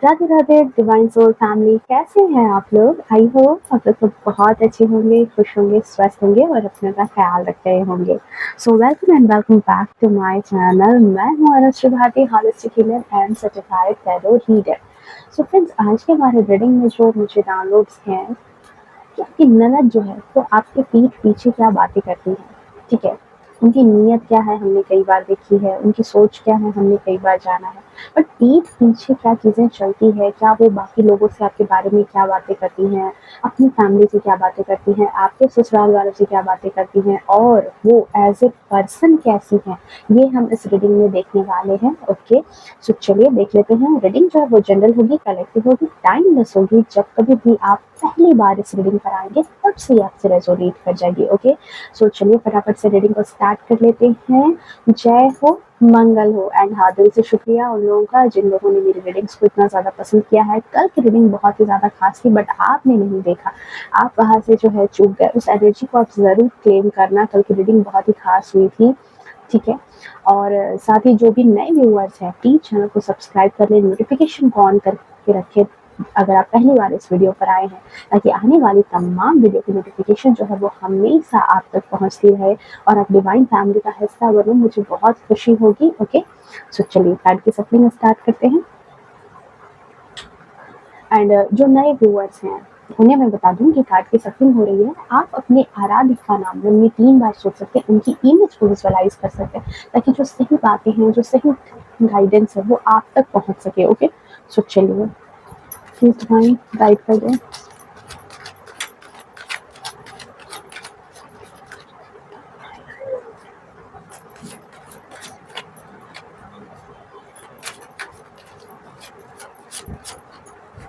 Radhe Radhe divine soul family, कैसे हैं आप लोग? आई होप आप लोग तो बहुत अच्छे होंगे, खुश होंगे, स्वस्थ होंगे और अपने का ख्याल रख रहे होंगे। So welcome and welcome back to my channel. मैं हूँ Anushree Bharti, holistic healer and certified tarot reader. So friends, आज के हमारे रीडिंग में जो मुझे डाउनलोड्स हैं कि आपकी ननद जो है वो आपके पीठ पीछे क्या बातें करती है, ठीक है। उनकी नीयत क्या है हमने कई बार देखी है, उनकी सोच क्या है हमने कई बार जाना है, बट पीठ पीछे क्या चीजें चलती है, क्या वो बाकी लोगों से आपके बारे में क्या बातें करती हैं, अपनी फैमिली से क्या बातें करती हैं, आपके ससुराल वालों से क्या बातें करती हैं, और वो एज ए पर्सन कैसी है, ये हम इस रीडिंग में देखने वाले हैं। ओके, सो चलिए देख लेते हैं। रीडिंग जो है वो जनरल होगी, कलेक्टिव होगी, टाइमलेस होगी। जब कभी भी आप पहली बार इस रीडिंग पर आएंगे तब से आपसे रेजोनेट कर जाएगी। ओके, सो चलिए फटाफट से रीडिंग को स्टार्ट कर लेते हैं। जय हो, मंगल हो। एंड हाँ, दिल से शुक्रिया उन लोगों का जिन लोगों ने मेरी रीडिंग्स को इतना ज्यादा पसंद किया है। कल की रीडिंग बहुत ही ज्यादा खास थी बट आपने नहीं देखा, आप वहां से जो है चूक गए। उस एनर्जी को आप जरूर क्लेम करना, कल की रीडिंग बहुत ही खास हुई थी, ठीक है। और साथ ही जो भी नए व्यूअर्स हैं प्लीज चैनल को सब्सक्राइब कर लें, नोटिफिकेशन को ऑन करके रखें अगर आप पहली बार इस वीडियो पर आए हैं, ताकि आने वाली तमाम वीडियो की नोटिफिकेशन जो है वो हमेशा आप तक पहुंचती रहे और आप डिवाइन फैमिली का हिस्सा बनो। मुझे बहुत खुशी होगी। ओके, सो चलिए कार्ड की सफलिंग स्टार्ट करते हैं। एंड जो नए व्यूअर्स हैं उन्हें मैं बता दूं कि कार्ड की सफलिंग हो रही है। आप अपने आराध्य का नाम मन में 3 बार सोच सकते हैं, उनकी इमेज को विजुअलाइज कर सकते हैं, ताकि जो सही बातें हैं, जो सही गाइडेंस है वो आप तक पहुंच सके। ओके, सो चलिए प्लीज डिवाइन गाइड कर दें।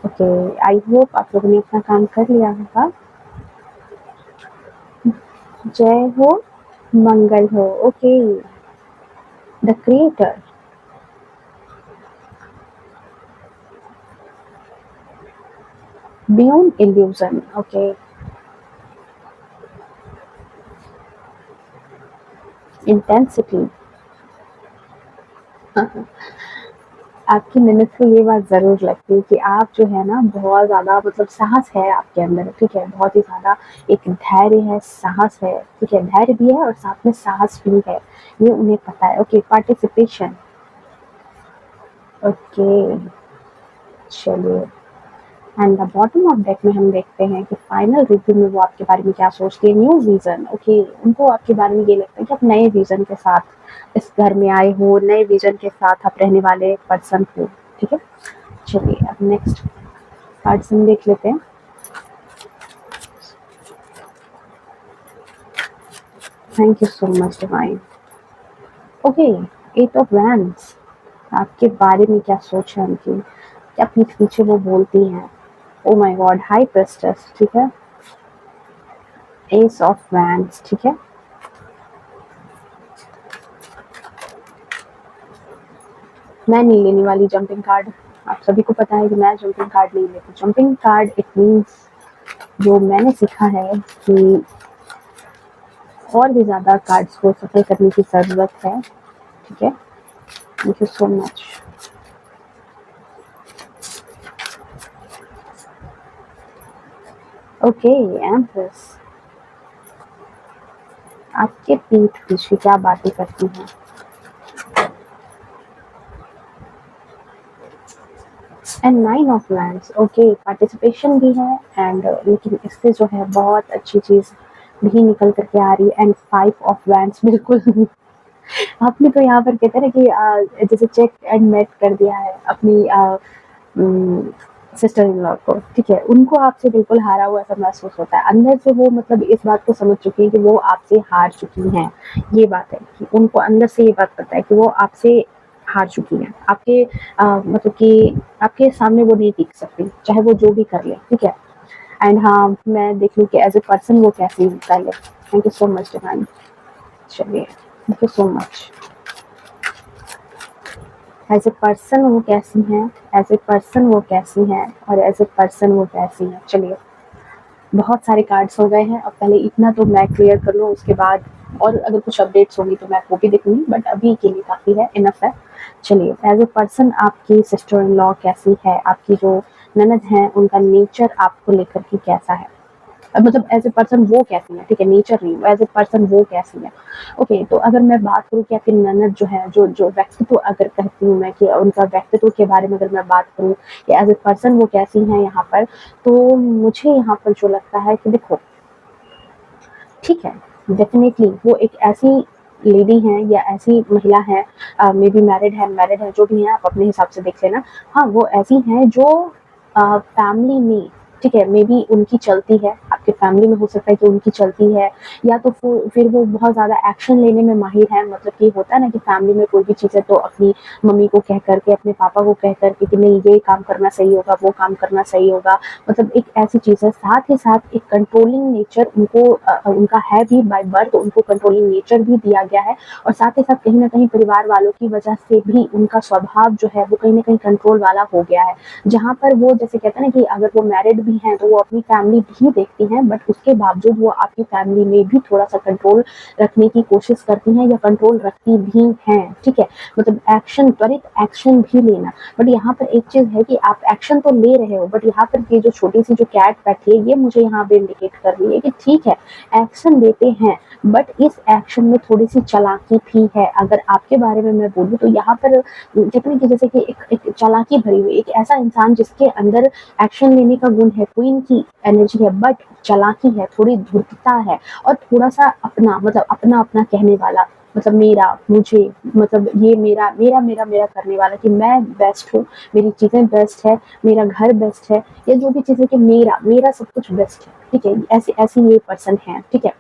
ओके, आई होप आप लोगों ने अपना काम कर लिया होगा। जय हो, मंगल हो। Okay, the creator, beyond illusion. Okay, intensity. आपकी मेहनत से ये बात ज़रूर लगती है कि आप जो है ना बहुत ज़्यादा मतलब साहस है आपके अंदर, ठीक है। बहुत ही ज़्यादा एक धैर्य है, साहस है, ठीक है। धैर्य भी है और साथ में साहस भी है, ये उन्हें पता है। Okay, participation. ओके, चलिए। And the bottom of deck में हम देखते हैं कि फाइनल रिव्यू में वो आपके बारे में क्या सोचती है। New vision. ओके, उनको आपके बारे में ये लगता है कि आप नए विजन के साथ इस घर में आए हो, नए विजन के साथ आप रहने वाले पर्सन हो, ठीक है। चलिए अब नेक्स्ट कार्ड्स हम देख लेते हैं। Thank you so much divine. Okay, 8 of wands. आपके बारे में क्या सोच है उनकी, क्या पीठ पीछे वो बोलती हैं। ओ माय गॉड, हाई प्रेस्टेस, ठीक है। एस ऑफ वैंड्स, ठीक है। मैं नहीं लेने वाली जंपिंग कार्ड, आप सभी को पता है कि मैं जंपिंग कार्ड नहीं लेती। जंपिंग कार्ड इट मीन्स, जो मैंने सीखा है कि और भी ज़्यादा कार्ड्स को सफल करने की ज़रूरत है, ठीक है। Thank you so much. Okay, empress, आपके पीठ पीछे क्या बातें करती हैं। And 9 of wands. Okay, participation भी है एंड लेकिन इससे जो है बहुत अच्छी चीज़ भी निकल करके आ रही है। एंड 5 ऑफ वैंड्स, बिल्कुल आपने तो यहाँ पर कहते हैं ना कि जैसे चेक एंड मेट कर दिया है अपनी सिस्टर इन लॉ को, ठीक है। उनको आपसे बिल्कुल हारा हुआ ऐसा महसूस होता है अंदर से। वो मतलब इस बात को समझ चुकी है कि वो आपसे हार चुकी हैं। ये बात है कि उनको अंदर से ये बात पता है कि वो आपसे हार चुकी हैं। आपके मतलब कि आपके सामने वो नहीं टिक सकती, चाहे वो जो भी कर ले, ठीक है। एंड हाँ, मैं देख लूँ कि एज ए पर्सन वो कैसी है पहले। Thank you so much Divine. चलिए, thank you so much. As a person वो कैसी हैं, एज ए पर्सन वो कैसी हैं, और एज ए पर्सन वो कैसी हैं। चलिए, बहुत सारे कार्ड्स हो गए हैं, अब पहले इतना तो मैं क्लियर कर लूँ, उसके बाद और अगर कुछ अपडेट्स होंगी तो मैं वो भी देखूंगी, बट अभी के लिए काफ़ी है, इनफ है। चलिए, एज़ अ पर्सन आपकी सिस्टर इन लॉ कैसी है? आपकी जो ननद हैं, उनका नेचर आपको लेकर के कैसा है? मतलब एज़ अ पर्सन वो कैसी है, ठीक है, नेचर नहीं, एज़ अ पर्सन वो कैसी है? ओके, तो अगर मैं बात करूँ कि आपकी ननद जो है, जो जो व्यक्तित्व अगर कहती हूँ मैं कि उनका व्यक्तित्व के बारे में अगर मैं बात करूँ कि एज़ अ पर्सन वो कैसी हैं यहाँ पर, तो मुझे यहाँ पर जो लगता है कि देखो, ठीक है, डेफ़िनेटली वो एक ऐसी लेडी हैं या ऐसी महिला हैं, मे बी मैरिड है, अनमैरिड है, जो भी हैं आप अपने हिसाब से देख लेना। हाँ, वो ऐसी हैं जो फैमिली में, ठीक है, मे बी उनकी चलती है, आपके फैमिली में हो सकता है कि उनकी चलती है, या तो फिर वो बहुत ज़्यादा एक्शन लेने में माहिर हैं, मतलब कि होता है ना कि फैमिली में कोई भी चीज़ है तो अपनी मम्मी को कह कर के, अपने पापा को कह कर के कि नहीं ये काम करना सही होगा, वो काम करना सही होगा, मतलब एक ऐसी चीज़ है। साथ ही साथ एक कंट्रोलिंग नेचर उनको उनका है भी, बाय बर्थ उनको कंट्रोलिंग नेचर भी दिया गया है, और साथ ही साथ कहीं न कहीं परिवार वालों की वजह से भी उनका स्वभाव जो है वो कहीं न कहीं कंट्रोल वाला हो गया है। जहाँ पर वो जैसे कहते हैं ना कि अगर वो मैरिड भी हैं तो वो अपनी फैमिली भी देखती हैं, बट उसके बावजूद वो आपकी फैमिली में भी थोड़ा-सा कंट्रोल रखने की कोशिश करती हैं या कंट्रोल रखती भी हैं, ठीक है? मतलब एक्शन, त्वरित एक्शन भी लेना। बट यहाँ पर एक चीज़ है कि आप एक्शन तो ले रहे हो, बट यहाँ पर ये जो छोटी-सी जो कैट बैठी है, ये मुझे यहाँ पे इंडिकेट कर रही है कि ठीक है, एक्शन लेते हैं, बट इस एक्शन में थोड़ी-सी चालाकी भी है। अगर आपके बारे में मैं बोलूँ तो यहाँ पर कहते हैं कि जैसे कि एक चालाकी भरी हुई, एक ऐसा इंसान जिसके अंदर एक्शन लेने का गुण है, क्वीन की एनर्जी है, बट चालाकी है, थोड़ी धूर्तता है, और थोड़ा-सा अपना, मतलब अपना-अपना कहने वाला, मतलब मेरा, मुझे, मतलब ये मेरा, मेरा, मेरा, मेरा करने वाला कि मैं बेस्ट हूँ, मेरी चीज़ें बेस्ट है, मेरा घर बेस्ट है, या जो भी चीज़ है कि मेरा, मेरा सब कुछ बेस्ट है, ठीक है? ऐसी ऐसी ये पर्सन है, ठीक है?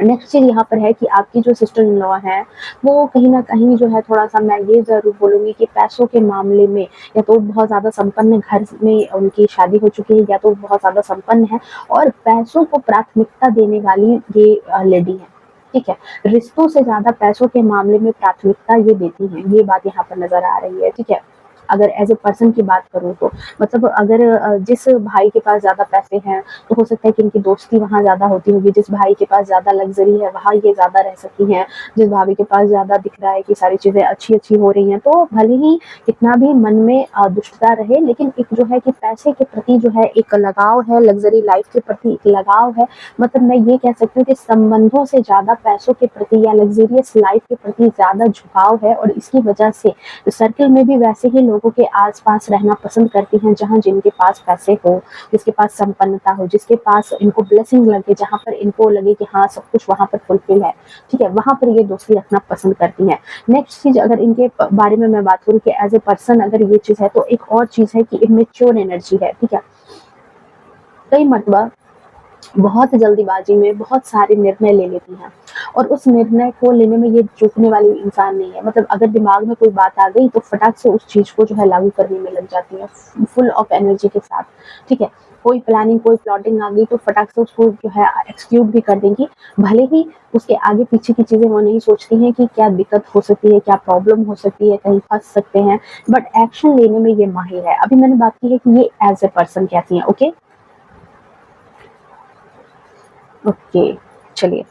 नेक्स्ट चीज़ यहाँ पर है कि आपकी जो सिस्टर इन लॉ हैं, वो कहीं न कहीं जो है थोड़ा-सा, मैं ये ज़रूर बोलूँगी कि पैसों के मामले में या तो बहुत ज़्यादा संपन्न घर में उनकी शादी हो चुकी है, या तो बहुत ज़्यादा संपन्न है और पैसों को प्राथमिकता देने वाली ये लेडी हैं, ठीक है? रिश्तों से ज़्यादा पैसों के मामले में प्राथमिकता ये देती हैं, ये बात यहाँ पर नज़र आ रही है, ठीक है? अगर एज़ अ पर्सन की बात करूँ तो, मतलब अगर जिस भाई के पास ज़्यादा पैसे हैं, तो हो सकता है कि इनकी दोस्ती वहाँ ज़्यादा होती होगी, जिस भाई के पास ज़्यादा लग्ज़री है, वहाँ ये ज़्यादा रह सकती हैं, जिस भाभी के पास ज़्यादा दिख रहा है कि सारी चीज़ें अच्छी-अच्छी हो रही हैं, तो भले ही कितना भी मन में दुष्टता रहे, लेकिन एक जो है कि पैसे के प्रति जो है एक लगाव है, लग्ज़री लाइफ़ के प्रति एक लगाव है। मतलब मैं ये कह सकती हूँ कि संबंधों से ज़्यादा पैसों के प्रति या लग्ज़रियस लाइफ़ के प्रति ज़्यादा झुकाव है, और इसकी वजह से सर्किल में भी वैसे ही लोगों के आस-पास रहना पसंद करती हैं, जहाँ जिनके पास पैसे हो, जिसके पास संपन्नता हो, जिसके पास इनको ब्लेसिंग लगे, जहाँ पर इनको लगे कि हाँ, सब कुछ वहाँ पर फुलफिल है, ठीक है? वहाँ पर ये दोस्ती रखना पसंद करती हैं। नेक्स्ट चीज़ अगर इनके बारे में मैं बात करूँ कि एज़ अ पर्सन अगर ये चीज़ है, तो एक और चीज़ है कि इमैच्योर एनर्जी है, ठीक है? कई मर्तबा बहुत जल्दीबाजी में बहुत सारे निर्णय ले लेती हैं, और उस निर्णय को लेने में ये चूकने वाली इंसान नहीं है। मतलब अगर दिमाग में कोई बात आ गई तो फटाक से उस चीज़ को जो है लागू करने में लग जाती है, फुल ऑफ एनर्जी के साथ, ठीक है? कोई प्लानिंग, कोई प्लॉटिंग आ गई तो फटाक से उसको जो है एक्जीक्यूट भी कर देंगी। भले ही उसके आगे पीछे की चीज़ें वो नहीं सोचती हैं कि क्या दिक्कत हो सकती है, क्या प्रॉब्लम हो सकती है, कहीं फँस सकते हैं, बट एक्शन लेने में ये माहिर है। अभी मैंने बात की है कि ये एज़ अ पर्सन कैसी हैं, ओके? ओके, चलिए।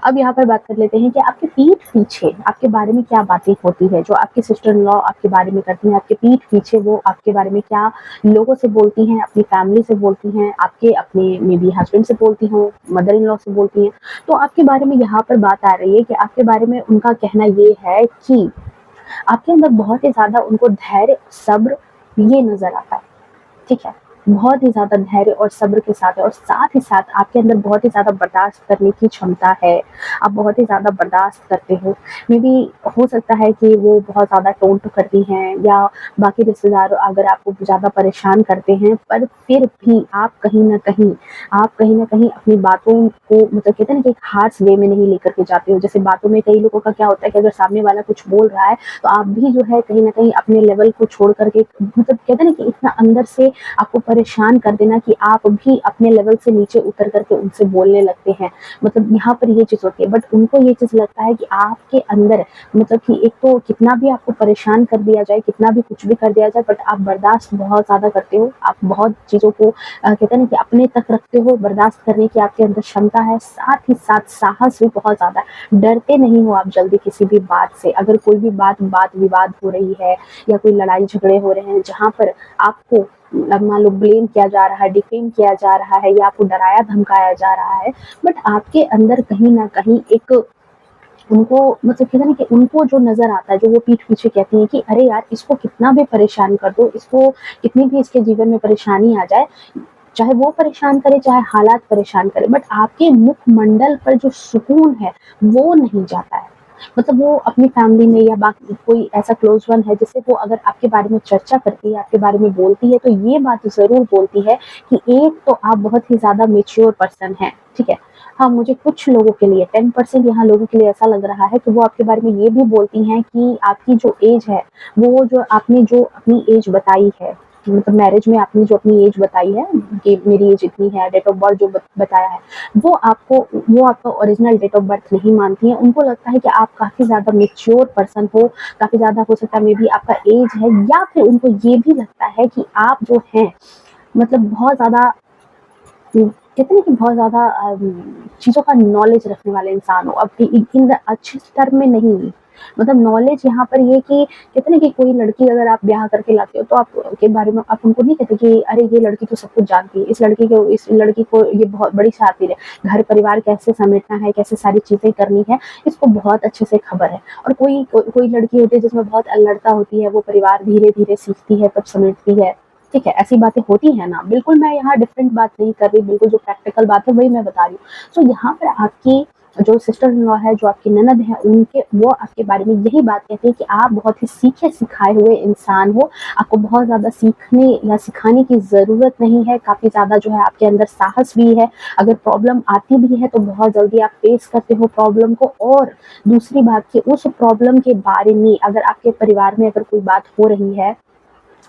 अब यहाँ पर बात कर लेते हैं कि आपके पीठ पीछे आपके बारे में क्या बातें होती है, जो आपकी सिस्टर इन लॉ आपके बारे में करती हैं, आपके पीठ पीछे वो आपके बारे में क्या लोगों से बोलती हैं, अपनी फैमिली से बोलती हैं, आपके अपने मे बी हस्बैंड से बोलती हों, मदर इन लॉ से बोलती हैं। तो आपके बारे में यहाँ पर बात आ रही है कि आपके बारे में उनका कहना ये है कि आपके अंदर बहुत ही ज़्यादा उनको धैर्य, सब्र ये नज़र आता है, ठीक है? बहुत ही ज़्यादा धैर्य और सब्र के साथ है, और साथ ही साथ आपके अंदर बहुत ही ज़्यादा बर्दाश्त करने की क्षमता है। आप बहुत ही ज़्यादा बर्दाश्त करते हो। मेबी हो सकता है कि वो बहुत ज़्यादा टोंट करती हैं, या बाकी रिश्तेदार अगर आपको ज़्यादा परेशान करते हैं, पर फिर भी आप कहीं न कहीं अपनी बातों को, मतलब कहते हैं ना कि एक हार्श वे में नहीं लेकर के जाते हो। जैसे बातों में कई लोगों का क्या होता है कि अगर सामने वाला कुछ बोल रहा है, तो आप भी जो है कहीं न कहीं अपने लेवल को छोड़ कर के, मतलब कहते हैं ना कि इतना अंदर से आपको परेशान कर देना कि आप भी अपने लेवल से नीचे उतर करके उनसे बोलने लगते हैं। मतलब यहाँ पर ये चीज़ होती है, बट उनको ये चीज़ लगता है कि आपके अंदर मतलब कि एक तो कितना भी आपको परेशान कर दिया जाए, कितना भी कुछ भी कर दिया जाए, बट आप बर्दाश्त बहुत ज़्यादा करते हो। आप बहुत चीज़ों को कहते हैं ना कि अपने तक रखते हो, बर्दाश्त करने की आपके अंदर क्षमता है, साथ ही साथ साहस भी बहुत ज़्यादा है। डरते नहीं हो आप जल्दी किसी भी बात से। अगर कोई भी बात विवाद हो रही है या कोई लड़ाई झगड़े हो रहे हैं जहाँ पर आपको अब मान लो ब्लेम किया जा रहा है, डिफेम किया जा रहा है या आपको डराया धमकाया जा रहा है, बट आपके अंदर कहीं न कहीं एक उनको मतलब कहते हैं ना कि उनको जो नज़र आता है, जो वो पीठ पीछे कहती हैं कि अरे यार इसको कितना भी परेशान कर दो, इसको कितनी भी इसके जीवन में परेशानी आ जाए, चाहे वो परेशान करे, चाहे हालात परेशान करे, बट आपके मुखमंडल पर जो सुकून है, वो नहीं जाता है। मतलब वो अपनी फैमिली में या बाकी कोई ऐसा क्लोज़ वन है जिससे वो अगर आपके बारे में चर्चा करती है, आपके बारे में बोलती है, तो ये बात ज़रूर बोलती है कि एक तो आप बहुत ही ज़्यादा मैच्योर पर्सन हैं, ठीक है? हाँ, मुझे कुछ लोगों के लिए 10% यहाँ लोगों के लिए ऐसा लग रहा है कि वो आपके बारे में ये भी बोलती हैं कि आपकी जो एज है, वो जो आपने जो अपनी एज बताई है, मतलब मैरिज में आपने जो अपनी एज बताई है कि मेरी एज इतनी है, डेट ऑफ बर्थ जो बताया है, वो आपका ओरिजिनल डेट ऑफ बर्थ नहीं मानती हैं। उनको लगता है कि आप काफ़ी ज़्यादा मैच्योर पर्सन हो, काफ़ी ज़्यादा हो सकता है मे बी आपका एज है, या फिर उनको ये भी लगता है कि आप जो हैं मतलब बहुत ज़्यादा कहते हैं ना कि बहुत ज़्यादा चीज़ों का नॉलेज रखने वाले इंसान हो। अब इन अच्छे टर्म में नहीं, मतलब नॉलेज यहाँ पर ये कि कहते हैं ना कि कोई लड़की अगर आप ब्याह करके लाते हो तो आप के बारे में आप उनको नहीं कहते कि अरे ये लड़की तो सब कुछ जानती है, इस लड़की को ये बहुत बड़ी शातिर है, घर परिवार कैसे समेटना है, कैसे सारी चीज़ें करनी है, इसको बहुत अच्छे से खबर है। और कोई लड़की होती है जिसमें बहुत अल्लड़ता होती है, वो परिवार धीरे-धीरे सीखती है तब समेटती है। ठीक है, ऐसी बातें होती हैं ना, बिल्कुल मैं यहाँ डिफरेंट बात नहीं कर रही, बिल्कुल जो प्रैक्टिकल बात है वही मैं बता रही हूँ। तो यहाँ पर आपकी जो सिस्टर इन लॉ है, जो आपकी ननद है, उनके वो आपके बारे में यही बात कहती है कि आप बहुत ही सीखे सिखाए हुए इंसान हो, आपको बहुत ज़्यादा सीखने या सिखाने की ज़रूरत नहीं है, काफ़ी ज़्यादा जो है आपके अंदर साहस भी है, अगर प्रॉब्लम आती भी है तो बहुत जल्दी आप फेस करते हो प्रॉब्लम को। और दूसरी बात कि उस प्रॉब्लम के बारे में अगर आपके परिवार में अगर कोई बात हो रही है,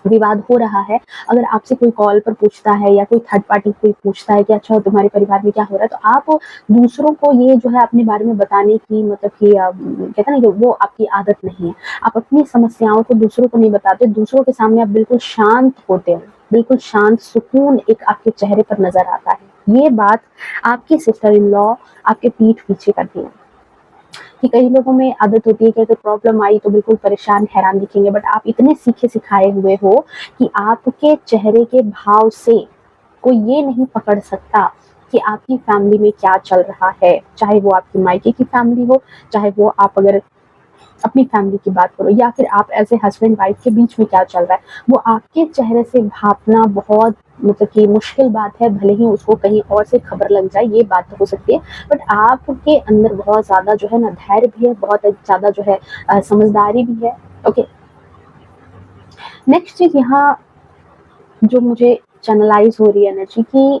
विवाद हो रहा है, अगर आपसे कोई कॉल पर पूछता है या कोई थर्ड पार्टी कोई पूछता है कि अच्छा तुम्हारे परिवार में क्या हो रहा है, तो आप दूसरों को ये जो है अपने बारे में बताने की मतलब कि कहते हैं ना कि वो आपकी आदत नहीं है। आप अपनी समस्याओं को दूसरों को नहीं बताते, दूसरों के सामने आप बिल्कुल शांत होते हो, बिल्कुल शांत सुकून एक आपके चेहरे पर नज़र आता है। ये बात आपकी सिस्टर इन लॉ आपके पीठ पीछे करती है। कि कई लोगों में आदत होती है कि अगर प्रॉब्लम आई तो बिल्कुल परेशान हैरान दिखेंगे, बट आप इतने सीखे सिखाए हुए हो कि आपके चेहरे के भाव से कोई ये नहीं पकड़ सकता कि आपकी फैमिली में क्या चल रहा है, चाहे वो आपकी मायके की फैमिली हो, चाहे वो आप अगर अपनी फैमिली की बात करो या फिर आप एज ए हस्बैंड वाइफ के बीच में क्या चल रहा है, वो आपके चेहरे से भापना बहुत मतलब कि मुश्किल बात है। भले ही उसको कहीं और से खबर लग जाए, ये बात तो हो सकती है, बट आपके अंदर बहुत ज़्यादा जो है ना धैर्य भी है, बहुत ज़्यादा जो है समझदारी भी है। ओके, नेक्स्ट चीज़ यहाँ जो मुझे चैनलाइज हो रही है एनर्जी की,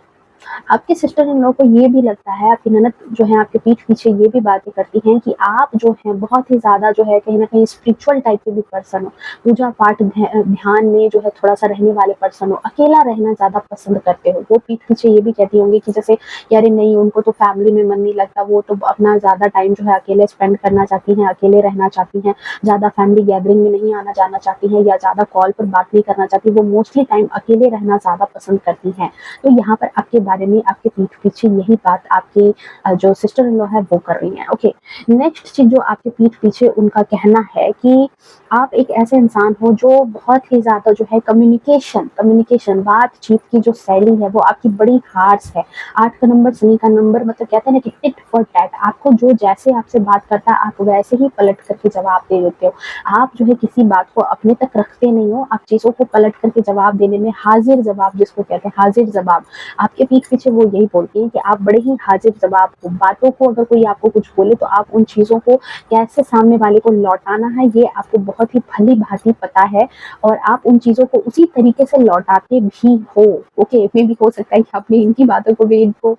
आपके सिस्टर इन लॉ को ये भी लगता है, आपकी ननद जो है आपके पीठ पीछे ये भी बातें करती हैं कि आप जो हैं बहुत ही ज़्यादा जो है कहीं न कहीं स्पिरिचुअल टाइप के भी पर्सन हो, पूजा पाठ ध्यान में जो है थोड़ा-सा रहने वाले पर्सन हो, अकेला रहना ज़्यादा पसंद करते हो। वो पीठ पीछे ये भी कहती होंगी कि जैसे कि अरे नहीं, उनको तो फैमिली में मन नहीं लगता, वो तो अपना ज़्यादा टाइम जो है अकेले स्पेंड करना चाहती हैं, अकेले रहना चाहती हैं, ज़्यादा फैमिली गैदरिंग में नहीं आना-जाना चाहती हैं या ज़्यादा कॉल पर बात नहीं करना चाहती, वो मोस्टली टाइम अकेले रहना ज़्यादा पसंद करती हैं। तो यहाँ पर आपके बारे में आपके पीठ पीछे यही बात आपकी जो सिस्टर इन लॉ है वो कर रही हैं। ओके, नेक्स्ट चीज़ जो आपके पीठ पीछे उनका कहना है कि आप एक ऐसे इंसान हो जो बहुत ही ज़्यादा जो है कम्युनिकेशन बातचीत की जो शैली है वो आपकी बड़ी हार्श है। 8 का नंबर शनि का नंबर, मतलब कहते हैं ना कि टिट फॉर टैट, आपको जो जैसे आपसे बात करता है आप वैसे ही पलट करके जवाब दे देते हो। आप जो है किसी बात को अपने तक रखते नहीं हो, आप चीज़ों को पलट करके जवाब देने में हाजिर जवाब जिसको कहते हैं हाजिर जवाब, आपके पीठ पीछे वो यही बोलती है कि आप बड़े ही हाजिर जवाब हो। बातों को अगर कोई आपको कुछ बोले तो आप उन चीज़ों को कैसे सामने वाले को लौटाना है ये आपको बहुत ही भली-भाँति पता है और आप उन चीज़ों को उसी तरीके से लौटाते भी हो। ओके, मे बी हो सकता है कि आपने इनकी बातों को भी इनको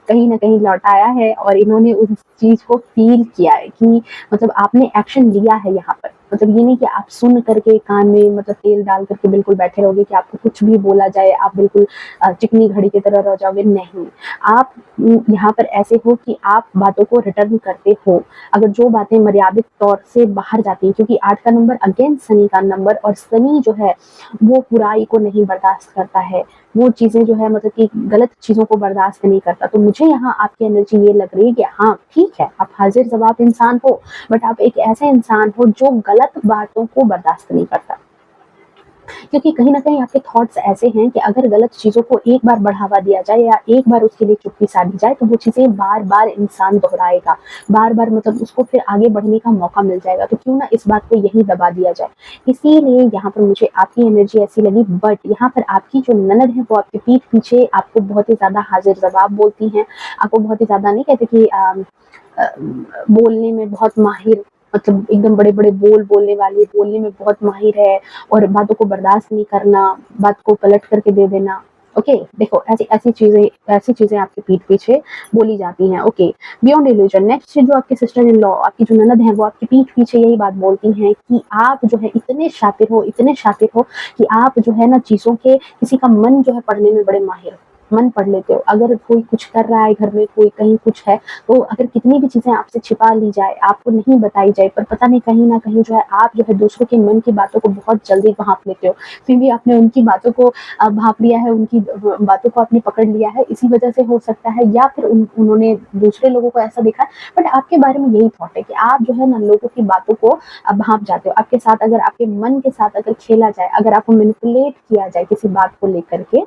कहीं न कहीं लौटाया है और इन्होंने उस चीज़ को फ़ील किया है कि मतलब आपने एक्शन लिया है यहाँ पर। मतलब ये नहीं कि आप सुन करके कान में मतलब तेल डाल करके बिल्कुल बैठे रहोगे कि आपको कुछ भी बोला जाए आप बिल्कुल चिकनी घड़ी की तरह रह जाओगे, नहीं। आप यहाँ पर ऐसे हो कि आप बातों को रिटर्न करते हो। अगर जो बातें मर्यादित तौर से बाहर जाती हैं, क्योंकि 8 का नंबर अगेन शनि का नंबर, और शनि जो है वो बुराई को नहीं बर्दाश्त करता है। वो चीज़ें जो है मतलब कि गलत चीज़ों को बर्दाश्त नहीं करता। तो मुझे यहाँ आपकी एनर्जी ये लग रही है कि हाँ, ठीक है, आप हाज़िर-जवाब इंसान हो, बट आप एक ऐसे इंसान हो जो गलत बातों को बर्दाश्त नहीं करता। क्योंकि कहीं न कहीं आपके थॉट्स ऐसे हैं कि अगर गलत चीज़ों को एक बार बढ़ावा दिया जाए या एक बार उसके लिए चुप्पी साधी जाए, तो वो चीज़ें बार-बार इंसान दोहराएगा। बार-बार मतलब उसको फिर आगे बढ़ने का मौका मिल जाएगा, तो क्यों ना इस बात को यहीं दबा दिया जाए। इसीलिए यहाँ पर मुझे आपकी एनर्जी ऐसी लगी, बट यहाँ पर आपकी जो ननद है वो आपके पीठ पीछे आपको बहुत ही ज़्यादा हाज़िर-जवाब बोलती हैं। आपको बहुत ही ज़्यादा नहीं कहते कि बोलने में बहुत माहिर, मतलब एकदम बड़े-बड़े बोल बोलने वाली, बोलने में बहुत माहिर है और बातों को बर्दाश्त नहीं करना, बात को पलट करके दे देना। ओके, देखो ऐसी चीज़ें आपके पीठ पीछे बोली जाती हैं। ओके, बियॉन्ड इल्यूजन नेक्स्ट जो आपके सिस्टर इन लॉ, आपकी जो ननद है वो आपके पीठ पीछे यही बात बोलती हैं कि आप जो है इतने शातिर हो कि आप जो है ना चीज़ों के किसी का मन जो है पढ़ने में बड़े माहिर हो। मन पढ़ लेते हो। अगर कोई कुछ कर रहा है घर में, कोई कहीं कुछ है, तो अगर कितनी भी चीज़ें आपसे छिपा ली जाए, आपको नहीं बताई जाए, पर पता नहीं कहीं न कहीं जो है आप जो है दूसरों के मन की बातों को बहुत जल्दी भाँप लेते हो। फिर भी आपने उनकी बातों को भाँप लिया है, उनकी बातों को आपने पकड़ लिया है, इसी वजह से हो सकता है, या फिर उन्होंने दूसरे लोगों को ऐसा देखा है, बट आपके बारे में यही थॉट है कि आप जो है ना लोगों की बातों को भाँप जाते हो। आपके साथ अगर आपके मन के साथ अगर खेला जाए, अगर आपको मैनिपुलेट किया जाए किसी बात को लेकर के,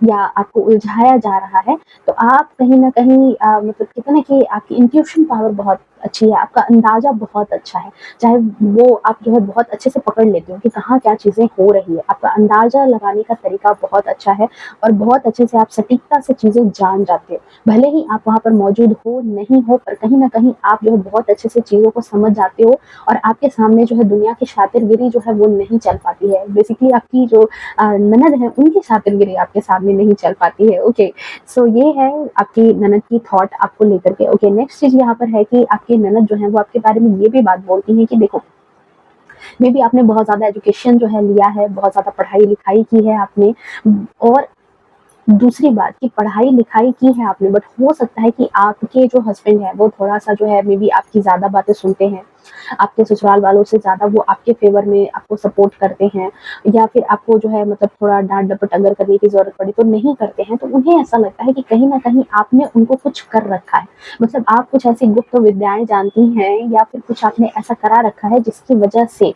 या आपको उलझाया जा रहा है, तो आप कहीं न कहीं मतलब कहते हैं ना कि आपकी इंट्यूशन पावर बहुत अच्छी है, आपका अंदाज़ा बहुत अच्छा है। चाहे वो आप जो है बहुत अच्छे से पकड़ लेते हो कि कहाँ क्या चीज़ें हो रही है। आपका अंदाज़ा लगाने का तरीका बहुत अच्छा है और बहुत अच्छे से आप सटीकता से चीज़ें जान जाते हो। भले ही आप वहाँ पर मौजूद हो, नहीं हो, पर कहीं न कहीं आप जो है बहुत अच्छे से चीज़ों को समझ जाते हो और आपके सामने जो है दुनिया की शातिरगिरी जो है वो नहीं चल पाती है। बेसिकली आपकी जो ननद है उनकी शातिरगिरी आपके सामने नहीं चल पाती है। ओके, सो ये है आपकी ननद की थॉट आपको लेकर के। ओके, नेक्स्ट चीज़ यहाँ पर है कि आपकी ननद जो है वो आपके बारे में ये भी बात बोलती हैं कि देखो, मे बी आपने बहुत ज़्यादा एजुकेशन जो है लिया है, बहुत ज़्यादा पढ़ाई-लिखाई की है आपने, और दूसरी बात कि पढ़ाई-लिखाई की है आपने, बट हो सकता है कि आपके जो हस्बैंड हैं वो थोड़ा-सा जो है मे बी आपकी ज़्यादा बातें सुनते हैं। आपके ससुराल वालों से ज़्यादा वो आपके फ़ेवर में आपको सपोर्ट करते हैं, या फिर आपको जो है मतलब थोड़ा डाँट-डपट अगर करने की ज़रूरत पड़ी तो नहीं करते हैं। तो उन्हें ऐसा लगता है कि कहीं न कहीं आपने उनको कुछ कर रखा है। मतलब आप कुछ ऐसी गुप्त विद्याएँ जानती हैं, या फिर कुछ आपने ऐसा करा रखा है जिसकी वजह से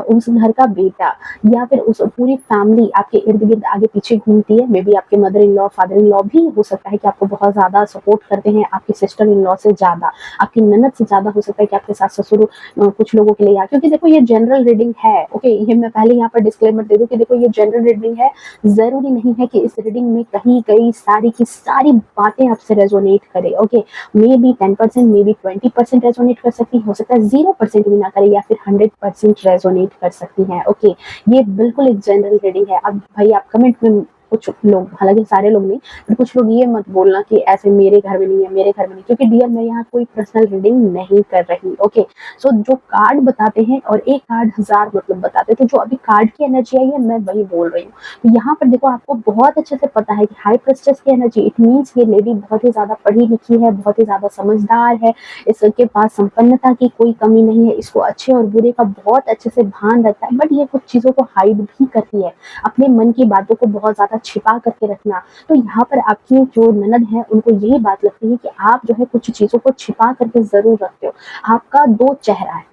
उस घर का बेटा या फिर उस पूरी फैमिली आपके इर्द-गिर्द आगे-पीछे घूमती है। मे बी आपके mother in law, father in law भी हो सकता है कि आपको बहुत ज़्यादा सपोर्ट करते हैं, आपकी सिस्टर इन लॉ से ज़्यादा, आपकी ननद से ज़्यादा हो सकता है कि आपके सास-ससुर कुछ लोगों के लिए, या क्योंकि देखो ये जनरल रीडिंग है। ओके, ये मैं पहले यहाँ पर डिस्क्लेमर दे दूँ कि देखो ये जनरल रीडिंग है। ज़रूरी नहीं है कि इस रीडिंग में कही गई सारी की सारी बातें आपसे रेज़ोनेट करें। Okay, may be 10%, may be 20% resonate कर सकती है, हो सकता है 0% भी ना करे, या फिर 100% रेज़ोनेट कर सकती हैं। ओके, ये बिल्कुल एक जनरल रीडिंग है। अब भाई आप कमेंट में कुछ लोग, हालाँकि सारे लोग नहीं, पर कुछ लोग ये मत बोलना कि ऐसे मेरे घर में नहीं है, मेरे घर में नहीं, क्योंकि डियर मैं यहाँ कोई पर्सनल रीडिंग नहीं कर रही। ओके, सो जो कार्ड बताते हैं, और एक कार्ड 1000 मतलब बताते हैं, तो जो अभी कार्ड की एनर्जी आई है मैं वही बोल रही हूँ। तो यहाँ पर देखो आपको बहुत अच्छे से पता है कि हाई प्रेस्टिज की एनर्जी, इट मीन्स ये लेडी बहुत ही ज़्यादा पढ़ी लिखी है, बहुत ही ज़्यादा समझदार है, इसके पास संपन्नता की कोई कमी नहीं है, इसको अच्छे और बुरे का बहुत अच्छे से भान रहता है, बट ये कुछ चीज़ों को हाइड भी करती है, अपने मन की बातों को बहुत ज़्यादा छिपा करके रखना। तो यहाँ पर आपकी जो ननद है उनको यही बात लगती है कि आप जो है कुछ चीज़ों को छिपा करके ज़रूर रखते हो। आपका 2 चेहरा है,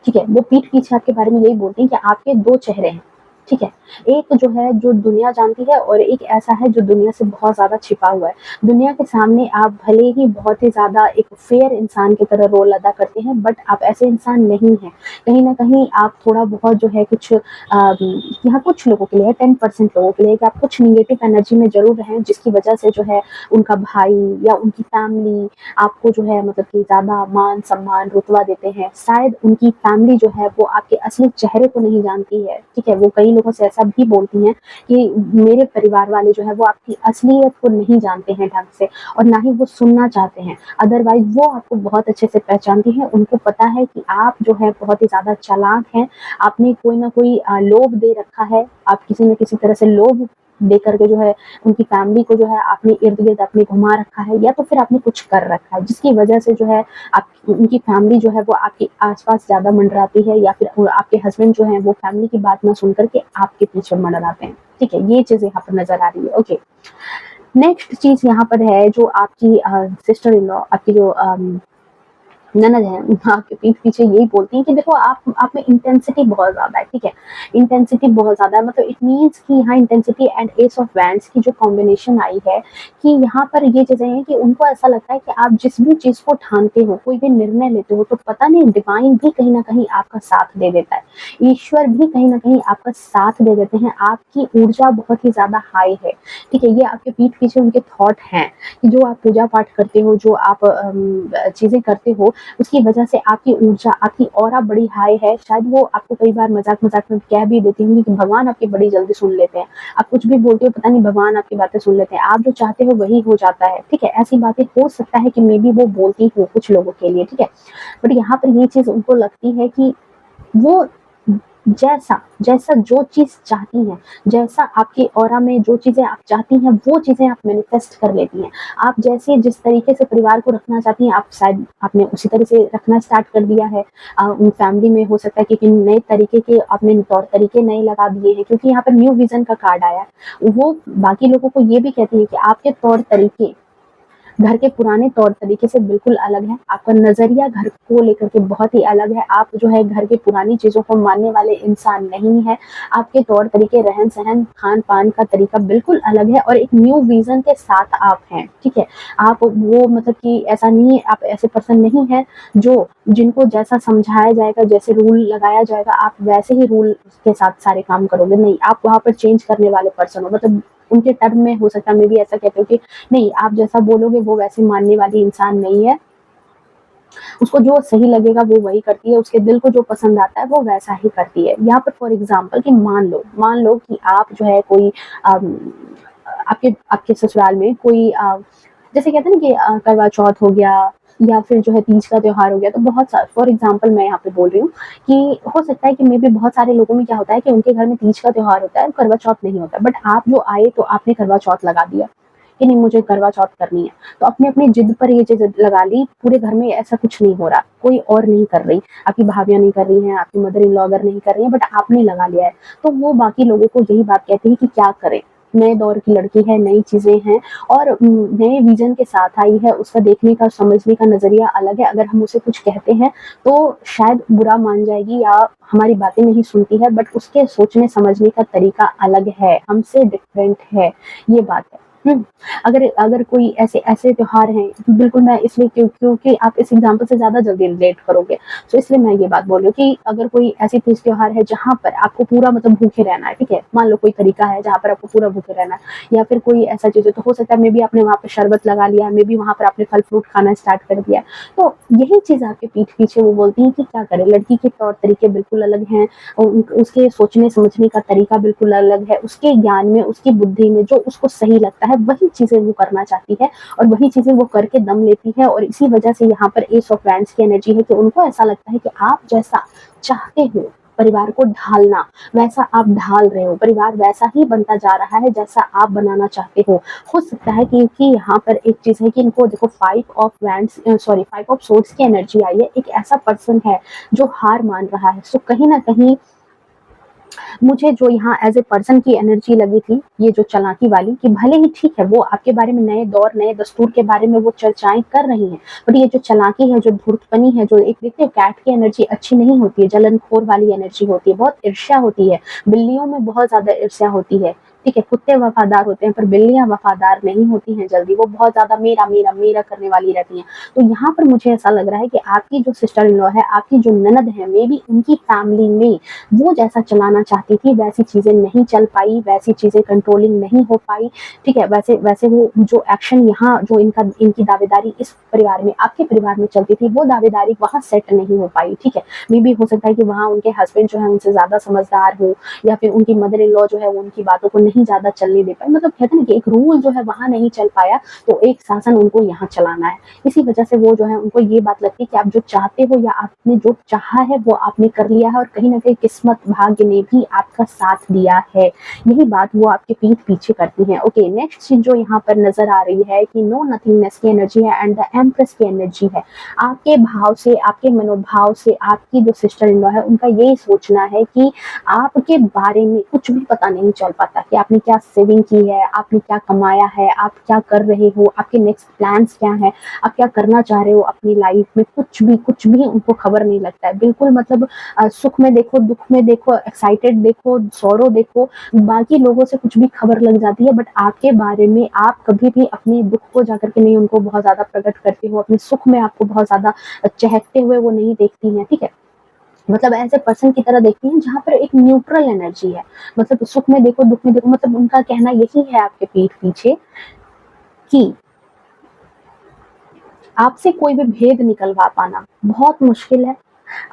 ठीक है? वो पीठ पीछे आपके बारे में यही बोलती हैं कि आपके 2 चेहरे हैं, ठीक है? एक जो है जो दुनिया जानती है, और एक ऐसा है जो दुनिया से बहुत ज़्यादा छिपा हुआ है। दुनिया के सामने आप भले ही बहुत ही ज़्यादा एक फेयर इंसान की तरह रोल अदा करते हैं, बट आप ऐसे इंसान नहीं हैं। कहीं न कहीं आप थोड़ा बहुत जो है कुछ यहाँ कुछ लोगों के लिए है, 10% लोगों के लिए, कि आप कुछ नेगेटिव एनर्जी में ज़रूर हैं, जिसकी वजह से जो है उनका भाई या उनकी फैमिली आपको जो है मतलब कि ज़्यादा मान-सम्मान, रुतबा देते हैं। शायद उनकी फैमिली जो है वो आपके असली चेहरे को नहीं जानती है, ठीक है? वो कई लोगों से ऐसा भी बोलती हैं कि मेरे परिवार वाले जो है वो आपकी असलियत को नहीं जानते हैं ढंग से और ना ही वो सुनना चाहते हैं। अदरवाइज़ वो आपको बहुत अच्छे से पहचानती हैं, उनको पता है कि आप जो है बहुत ही ज़्यादा चालाक हैं, आपने कोई न कोई लोभ दे रखा है, आप किसी न किसी तरह से लोभ दे करके जो है उनकी फैमिली को जो है अपने इर्द-गिर्द अपने घुमा रखा है या तो फिर आपने कुछ कर रखा है, जिसकी वजह से जो है आप उनकी फैमिली जो है वो आपके आस-पास ज़्यादा मंडराती है या फिर आपके हस्बैंड जो हैं वो फैमिली की बात ना सुन कर के आपके पीछे मंडराते हैं। ठीक है? ये चीज़ यहाँ पर नज़र आ रही है। ओके। नेक्स्ट चीज़ यहाँ पर है जो आपकी सिस्टर इन लॉ आपकी जो ननद है, आपके पीठ पीछे यही बोलती हैं कि देखो आप में इंटेंसिटी बहुत ज़्यादा है, ठीक है? इंटेंसिटी बहुत ज़्यादा है मतलब इट मीन्स कि यहाँ intensity and S of wands की जो कॉम्बिनेशन आई है कि यहाँ पर ये चीज़ें हैं कि उनको ऐसा लगता है कि आप जिस भी चीज़ को ठानते हो, कोई भी निर्णय लेते हो, तो पता नहीं डिवाइन भी कहीं न कहीं आपका साथ दे देता है। ईश्वर भी कहीं न कहीं आपका साथ दे देते हैं, आपकी ऊर्जा बहुत ही ज़्यादा हाई है, ठीक है? ये आपके पीठ पीछे उनके थॉट हैं कि जो आप पूजा पाठ करते हो, जो आप चीज़ें करते हो, उसकी वजह से आपकी ऊर्जा, आपकी ऑरा बड़ी हाई है। शायद वो आपको कई बार मज़ाक-मज़ाक में कह भी देती होंगी कि भगवान आपकी बड़ी जल्दी सुन लेते हैं। आप कुछ भी बोलते हो पता नहीं भगवान आपकी बातें सुन लेते हैं। आप जो चाहते हो वही हो जाता है, ठीक है? ऐसी बातें हो सकता है कि मेबी वो बोलती हो कुछ लोगों के लिए, ठीक है? बट यहाँ पर ये चीज़ उनको लगती है कि वो जैसा जैसा जो चीज़ चाहती हैं, जैसा आपकी ऑरा में जो चीज़ें आप चाहती हैं, वो चीज़ें आप मैनिफेस्ट कर लेती हैं। आप जैसे जिस तरीके से परिवार को रखना चाहती हैं, आप शायद आपने उसी तरह से रखना स्टार्ट कर दिया है। फैमिली में हो सकता है कि नए तरीके के आपने तौर-तरीके नए लगा दिए हैं क्योंकि यहाँ पर न्यू विज़न का कार्ड आया है। वो बाकी लोगों को ये भी कहती है कि आपके तौर-तरीके घर के पुराने तौर तरीके से बिल्कुल अलग है। आपका नज़रिया घर को लेकर के बहुत ही अलग है। आप जो है घर की पुरानी चीज़ों को मानने वाले इंसान नहीं हैं। आपके तौर तरीके, रहन-सहन, खान-पान का तरीका बिल्कुल अलग है और एक न्यू विज़न के साथ आप हैं, ठीक है? आप वो मतलब कि ऐसा नहीं है, आप ऐसे पर्सन नहीं हैं जो जिनको जैसा समझाया जाएगा, जैसे रूल लगाया जाएगा, आप वैसे ही रूल के साथ सारे काम करोगे। नहीं, आप वहाँ पर चेंज करने वाले पर्सन हो। मतलब उनके टर्म में हो सकता है मे बी ऐसा कहते हो कि नहीं, आप जैसा बोलोगे वो वैसे मानने वाली इंसान नहीं है। उसको जो सही लगेगा वो वही करती है, उसके दिल को जो पसंद आता है वो वैसा ही करती है। यहाँ पर फॉर एग्ज़ाम्पल कि मान लो कि आप जो है कोई आपके आपके ससुराल में कोई जैसे कहते हैं ना कि करवा चौथ हो गया या फिर जो है तीज का त्योहार हो गया, तो बहुत सा फॉर एग्ज़ाम्पल मैं यहाँ पे बोल रही हूँ कि हो सकता है कि मे बी बहुत सारे लोगों में क्या होता है कि उनके घर में तीज का त्योहार होता है और करवा चौथ नहीं होता। बट आप जो आए तो आपने करवा चौथ लगा दिया कि नहीं मुझे करवा चौथ करनी है। तो आपने अपनी जिद पर ये चीज़ लगा ली, पूरे घर में ऐसा कुछ नहीं हो रहा, कोई और नहीं कर रही, आपकी भाभियाँ नहीं कर रही हैं, आपकी मदर इन लॉ अगर नहीं कर रही हैं, बट आपने लगा लिया है। तो वो बाकी लोगों को यही बात कहती है कि क्या करें? नए दौर की लड़की है, नई चीज़ें हैं और नए विज़न के साथ आई है, उसका देखने का, समझने का नज़रिया अलग है। अगर हम उसे कुछ कहते हैं, तो शायद बुरा मान जाएगी या हमारी बातें नहीं सुनती है, बट उसके सोचने समझने का तरीका अलग है, हमसे डिफरेंट है, ये बात है। अगर अगर कोई ऐसे त्योहार हैं, बिल्कुल मैं इसलिए क्योंकि आप इस एग्ज़ाम्पल से ज़्यादा जल्दी रिलेट करोगे, तो इसलिए मैं ये बात बोल रही हूँ कि अगर कोई ऐसी तीज त्योहार है जहाँ पर आपको पूरा मतलब भूखे रहना है, ठीक है? मान लो कोई तरीका है जहाँ पर आपको पूरा भूखे रहना है या फिर कोई ऐसा चीज़ है, तो हो सकता है मेबी आपने वहाँ पे शरबत लगा लिया, मेबी वहाँ पर आपने फल-फ्रूट खाना स्टार्ट कर दिया। तो यही चीज़ आपके पीठ पीछे वो बोलती हैं कि क्या करें, लड़की के तौर तरीके बिल्कुल अलग हैं, उसके सोचने समझने का तरीका बिल्कुल अलग है, उसके ज्ञान में, उसकी बुद्धि में जो उसको सही लगता है वही चीज़ें वो करना चाहती है और वही चीज़ें वो करके दम लेती है और इसी वजह से यहाँ पर एस ऑफ वैंड्स की एनर्जी है कि उनको ऐसा लगता है कि आप जैसा चाहते हो परिवार को ढालना, वैसा आप ढाल रहे हो, परिवार वैसा ही बनता जा रहा है जैसा आप बनाना चाहते हो सकता है क्योंकि यहाँ पर एक चीज़ है कि इनको देखो 5 ऑफ सोर्ड्स की एनर्जी आई है, एक ऐसा पर्सन है जो हार मान रहा है। सो कहीं न कहीं मुझे जो यहाँ एज़ ए पर्सन की एनर्जी लगी थी, ये जो चालाकी वाली कि भले ही ठीक है, वो आपके बारे में नए दौर, नए दस्तूर के बारे में वो चर्चाएँ कर रही हैं, बट ये जो चालाकी है, जो धूर्तपनी है, जो एक देखते हो कैट की एनर्जी अच्छी नहीं होती है, जलनखोर वाली एनर्जी होती है, बहुत ईर्ष्या होती है, बिल्लियों में बहुत ज़्यादा ईर्ष्या होती है, ठीक है, कुत्ते वफादार होते हैं पर बिल्लियां वफादार नहीं होती हैं जल्दी, वो बहुत ज्यादा मेरा मेरा मेरा करने वाली रहती हैं। तो यहाँ पर मुझे ऐसा लग रहा है कि आपकी जो सिस्टर इन लॉ है, आपकी जो ननद है, मे बी उनकी फैमिली में वो जैसा चलाना चाहती थी वैसी चीजें नहीं चल पाई, वैसी चीजें कंट्रोलिंग नहीं हो पाई। ठीक है, वैसे वैसे वो जो एक्शन यहाँ जो इनकी दावेदारी इस परिवार में, आपके परिवार में चलती थी, वो दावेदारी वहां सेट नहीं हो पाई। ठीक है, मे बी हो सकता है कि वहां उनके हस्बैंड जो है उनसे ज्यादा समझदार हो, या फिर उनकी मदर इन लॉ जो है वो उनकी बातों को नहीं ज्यादा चलने दे पाए। मतलब कहते हैं ना कि एक रूल जो है वहां नहीं चल पाया, तो एक शासन उनको यहाँ चलाना है। इसी वजह से वो जो है उनको ये बात लगती है कि आप जो चाहते हो या आपने जो चाहा है वो आपने कर लिया है, और कहीं ना कहीं किस्मत भाग्य ने भी आपका साथ दिया है। यही बात वो आपके पीठ पीछे करती है। ओके, नेक्स्ट चीज जो यहाँ पर नजर आ रही है कि नो नथिंगनेस की एनर्जी है एंड द एम्प्रेस की एनर्जी है। आपके भाव से, आपके मनोभाव से आपकी जो सिस्टर इन लॉ है उनका यही सोचना है कि आपके बारे में कुछ भी पता नहीं चल पाता कि आपने क्या सेविंग की है, आपने क्या कमाया है, आप क्या कर रहे हो, आपके नेक्स्ट प्लान्स क्या है, आप क्या करना चाह रहे हो अपनी लाइफ में, कुछ भी उनको खबर नहीं लगता है। बिल्कुल मतलब सुख में देखो, दुख में देखो, एक्साइटेड देखो, सौरो देखो, बाकी लोगों से कुछ भी खबर लग जाती है, बट आपके बारे में आप कभी भी अपने दुख को जाकर के नहीं उनको बहुत ज्यादा प्रकट करते हो, अपने सुख में आपको बहुत ज्यादा चहकते हुए वो नहीं देखती हैं। ठीक है, मतलब ऐसे पर्सन की तरह देखती हैं जहाँ पर एक न्यूट्रल एनर्जी है। मतलब सुख में देखो, दुख में देखो, मतलब उनका कहना यही है आपके पीठ पीछे कि आपसे कोई भी भेद निकलवा पाना बहुत मुश्किल है,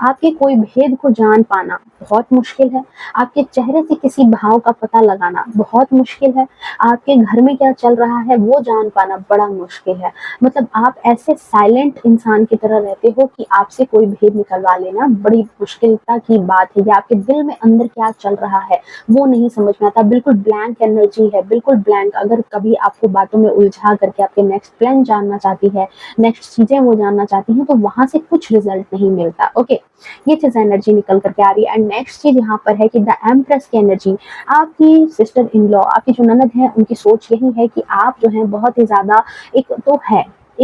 आपके कोई भेद को जान पाना बहुत मुश्किल है, आपके चेहरे से किसी भाव का पता लगाना बहुत मुश्किल है, आपके घर में क्या चल रहा है वो जान पाना बड़ा मुश्किल है। मतलब आप ऐसे साइलेंट इंसान की तरह रहते हो कि आपसे कोई भेद निकलवा लेना बड़ी मुश्किलता की बात है, या आपके दिल में अंदर क्या चल रहा है वो नहीं समझ में आता। बिल्कुल ब्लैंक एनर्जी है, बिल्कुल ब्लैंक। अगर कभी आपको बातों में उलझा करके आपके नेक्स्ट प्लान जानना चाहती है, नेक्स्ट चीजें वो जानना चाहती हैं, तो वहां से कुछ रिजल्ट नहीं मिलता। ओके, ये चीज एनर्जी निकल करके आ रही है। एंड नेक्स्ट चीज यहाँ पर है कि द एम्प्रेस की एनर्जी, आपकी सिस्टर इन लॉ, आपकी जो ननद है, उनकी सोच यही है कि आप जो है बहुत ही ज्यादा, एक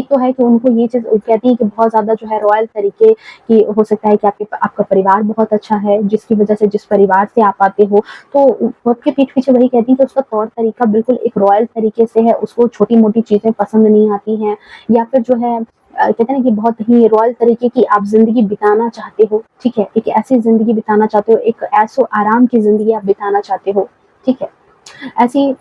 तो है कि उनको ये चीज कहती है कि बहुत ज्यादा जो है रॉयल तरीके की, हो सकता है कि आपका परिवार बहुत अच्छा है जिसकी वजह से, जिस परिवार से आप आते हो, तो वो आपके पीठ पीछे वही कहती है कि उसका तौर तरीका बिल्कुल एक रॉयल तरीके से है, उसको छोटी मोटी चीजें पसंद नहीं आती हैं, या फिर जो है कहते हैं ना कि बहुत ही रॉयल तरीके की आप जिंदगी बिताना चाहते हो। ठीक है, एक ऐसी जिंदगी बिताना चाहते हो, एक ऐसो आराम की जिंदगी आप बिताना चाहते हो। ठीक है, ऐसी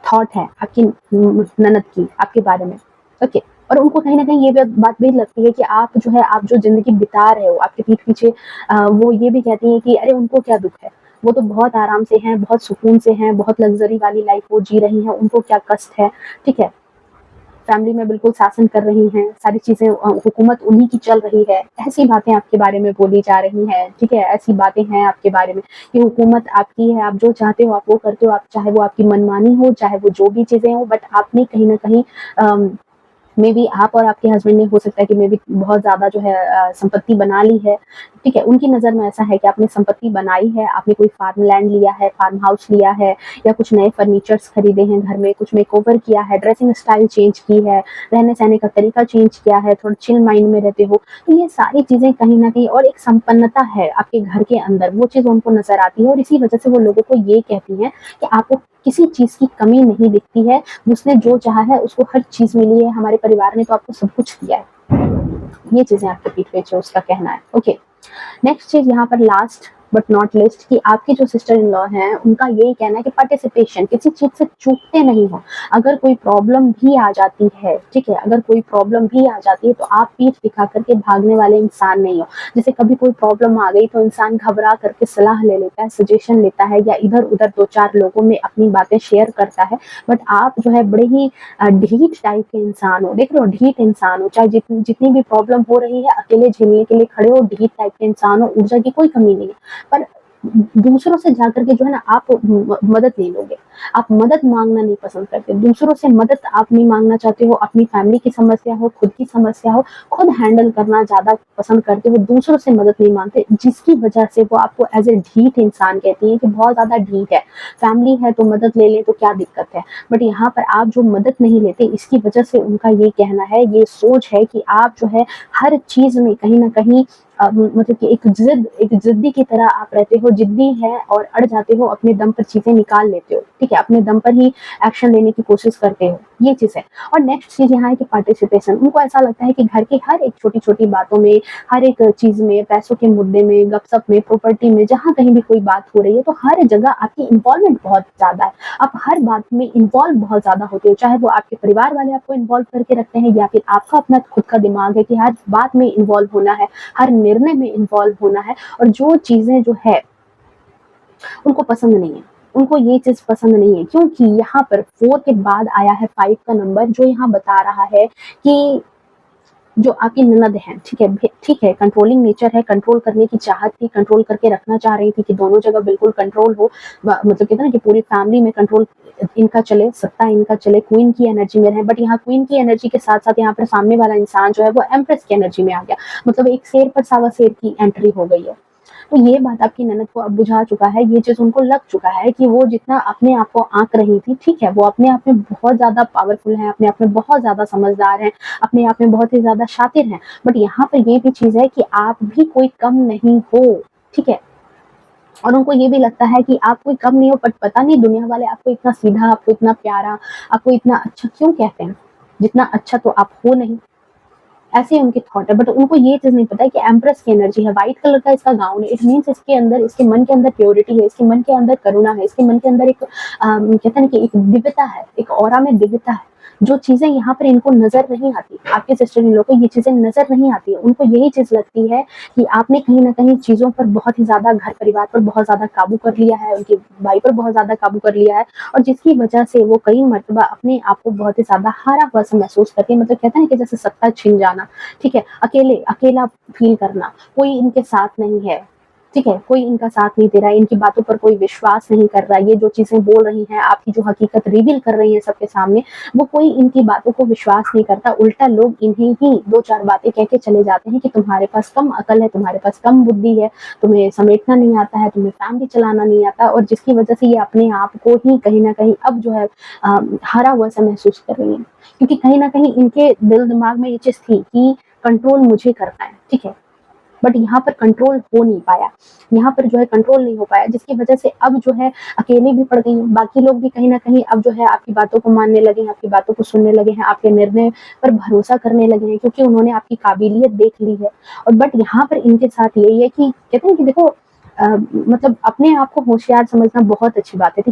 थॉट है आपकी ननद की आपके बारे में। ओके, और उनको कहीं ना कहीं ये बात भी लगती है कि आप जो है, आप जो जिंदगी बिता रहे हो आपके पीठ पीछे, वो ये भी कहती है कि अरे उनको क्या दुख है, वो तो बहुत आराम से हैं, बहुत सुकून से हैं, बहुत लग्जरी वाली लाइफ वो जी रही हैं, उनको क्या कष्ट है। ठीक है, फैमिली में बिल्कुल शासन कर रही हैं, सारी चीजें हुकूमत उन्हीं की चल रही है, ऐसी बातें आपके बारे में बोली जा रही हैं। ठीक है, ऐसी बातें हैं आपके बारे में कि हुकूमत आपकी है, आप जो चाहते हो आप वो करते हो, आप चाहे वो आपकी मनमानी हो, चाहे वो जो भी चीजें हो, बट आपने कहीं ना कहीं मे बी आप और आपके हस्बैंड ने, हो सकता है कि मे बी बहुत ज़्यादा जो है संपत्ति बना ली है। ठीक है, उनकी नज़र में ऐसा है कि आपने संपत्ति बनाई है, आपने कोई फार्म लैंड लिया है, फार्म हाउस लिया है, या कुछ नए फर्नीचर्स खरीदे हैं घर में, कुछ मेकओवर किया है, ड्रेसिंग स्टाइल चेंज की है, रहने सहने का तरीका चेंज किया है, थोड़ा चिल माइंड में रहते हो। तो ये सारी चीज़ें कहीं न कहीं, और एक संपन्नता है आपके घर के अंदर, वो चीज़ उनको नज़र आती है, और इसी वजह से वो लोगों को ये कहती हैं कि आपको किसी चीज़ की कमी नहीं दिखती है, उसने जो चाहा है उसको हर चीज़ मिली है, हमारे परिवार ने तो आपको सब कुछ दिया है। ये चीज़ें आपके पीठ पीछे उसका कहना है। ओके, नेक्स्ट चीज़ यहाँ पर लास्ट बट नॉट लिस्ट, कि आपकी जो सिस्टर इन लॉ हैं उनका यही कहना है कि पार्टिसिपेशन, किसी चीज से चूकते नहीं हो। अगर कोई प्रॉब्लम भी आ जाती है, ठीक है, अगर कोई प्रॉब्लम भी आ जाती है तो आप पीठ दिखा करके भागने वाले इंसान नहीं हो। जैसे कभी कोई प्रॉब्लम आ गई तो इंसान घबरा करके सलाह ले लेता है, सजेशन लेता है, या इधर उधर दो चार लोगों में अपनी बातें शेयर करता है, बट आप जो है बड़े ही ढीठ टाइप के इंसान हो। देख रहे हो, ढीठ इंसान हो, चाहे जितनी भी प्रॉब्लम हो रही है अकेले झेलने के लिए खड़े हो, ढीठ टाइप के इंसान हो, ऊर्जा की कोई कमी नहीं है। पर दूसरों से जाकर के जो है ना, आप मदद ले लोगे, आप मदद मांगना नहीं पसंद करते, दूसरों से मदद आप नहीं मांगना चाहते हो। अपनी फैमिली की समस्या हो, खुद की समस्या हो, खुद हैंडल करना ज्यादा पसंद करते हो, दूसरों से मदद नहीं मांगते, जिसकी वजह से वो आपको एज ए ढीठ इंसान कहती है कि बहुत ज्यादा ढीठ है। फैमिली है तो मदद ले ले तो क्या दिक्कत है, बट यहाँ पर आप जो मदद नहीं लेते, इसकी वजह से उनका ये कहना है, ये सोच है कि आप जो है हर चीज में कहीं ना कहीं मतलब कि एक जिद्दी की तरह आप रहते हो, जिद्दी है और अड़ जाते हो, अपने दम पर चीजें निकाल लेते हो। ठीक ठीक है, अपने दम पर ही एक्शन लेने की कोशिश करते हो, ये चीज़ है। और नेक्स्ट चीज़ यहाँ है कि पार्टिसिपेशन, उनको ऐसा लगता है कि घर की हर एक छोटी-छोटी बातों में, हर एक चीज़ में, पैसों के मुद्दे में, गप-सप में, प्रॉपर्टी में, जहाँ कहीं भी कोई बात हो रही है, तो हर जगह आपकी इन्वॉल्वमेंट बहुत ज़्यादा है। आप हर बात में इन्वॉल्व बहुत ज़्यादा होते हो, चाहे वो आपके परिवार वाले आपको इन्वॉल्व करके रखते हैं या फिर आपका अपना खुद का दिमाग है कि हर बात में इन्वॉल्व होना है, हर निर्णय में इन्वॉल्व होना है। और जो चीज़ें जो है उनको पसंद नहीं है, उनको ये चीज़ पसंद नहीं है, क्योंकि यहाँ पर 4 के बाद आया है 5 का नंबर, जो यहाँ बता रहा है कि जो आपकी ननद है, ठीक है, कंट्रोलिंग नेचर है, कंट्रोल करने की चाहत थी, कंट्रोल करके रखना चाह रही थी कि दोनों जगह बिल्कुल कंट्रोल हो, मतलब कहते हैं ना कि पूरी फैमिली में कंट्रोल इनका चले, सत्ता इनका चले, क्वीन की एनर्जी में रहे। बट यहाँ क्वीन की एनर्जी के साथ साथ यहाँ पर सामने वाला इंसान जो है वो एम्प्रेस की एनर्जी में आ गया, मतलब एक शेर पर सावा शेर की एंट्री हो गई है। तो ये बात आपकी ननद को अब बुझा चुका है, ये चीज़ उनको लग चुका है कि वो जितना अपने आप को आँक रही थी, ठीक है, वो अपने आप में बहुत ज़्यादा पावरफुल है, अपने आप में बहुत ज़्यादा समझदार हैं, अपने आप में बहुत ही ज़्यादा शातिर हैं। बट यहाँ पर ये भी चीज़ है कि आप भी कोई कम नहीं हो, ठीक है? और उनको ये भी लगता है कि आप कोई कम नहीं हो, बट पता नहीं दुनिया वाले आपको इतना सीधा, आपको इतना प्यारा, आपको इतना अच्छा क्यों कहते हैं? जितना अच्छा तो आप हो नहीं। ऐसे उनके थॉट है, बट उनको ये चीज़ नहीं पता है कि एम्प्रेस की एनर्जी है, व्हाइट कलर का इसका गाउन है, इट मीन्स इसके अंदर, इसके मन के अंदर प्योरिटी है, इसके मन के अंदर करुणा है, इसके मन के अंदर एक कहते हैं कि एक दिव्यता है, एक ऑरा में दिव्यता है, जो चीज़ें यहाँ पर इनको नज़र नहीं आती, आपके सिस्टर इन लोग को ये चीज़ें नज़र नहीं आती है। उनको यही चीज़ लगती है कि आपने कहीं न कहीं चीज़ों पर बहुत ही ज़्यादा, घर परिवार पर बहुत ज़्यादा काबू कर लिया है, उनके भाई पर बहुत ज़्यादा काबू कर लिया है, और जिसकी वजह से वो कई मर्तबा अपने आप को बहुत ही ज़्यादा हारा हुआ सा महसूस करती है। मतलब कहते हैं कि जैसे सत्ता छिन जाना, ठीक है, अकेला फ़ील करना, कोई इनके साथ नहीं है, ठीक है, कोई इनका साथ नहीं दे रहा है, इनकी बातों पर कोई विश्वास नहीं कर रहा है, ये जो चीज़ें बोल रही हैं, आपकी जो हकीकत रिवील कर रही हैं सबके सामने, वो कोई इनकी बातों को विश्वास नहीं करता, उल्टा लोग इन्हें ही 2-4 बातें कह के चले जाते हैं कि तुम्हारे पास कम अकल है, तुम्हारे पास कम बुद्धि है, तुम्हें समेटना नहीं आता है, तुम्हें फैमिली चलाना नहीं आता, और जिसकी वजह से ये अपने आप को ही कहीं न कहीं अब जो है हारा हुआ सा महसूस कर रही हैं। क्योंकि कहीं न कहीं इनके दिल दिमाग में ये चीज़ थी कि कंट्रोल मुझे करना है, ठीक है? बट यहाँ पर कंट्रोल हो नहीं पाया, यहाँ पर जो है कंट्रोल नहीं हो पाया, जिसकी वजह से अब जो है अकेली भी पड़ गई हैं। बाकी लोग भी कहीं न कहीं अब जो है आपकी बातों को मानने लगे हैं, आपकी बातों को सुनने लगे हैं, आपके निर्णय पर भरोसा करने लगे हैं, क्योंकि उन्होंने आपकी काबिलियत देख ली है। और बट यहाँ पर इनके साथ यही है कि कहते हैं कि देखो मतलब अपने आप को होशियार समझना बहुत अच्छी बात है,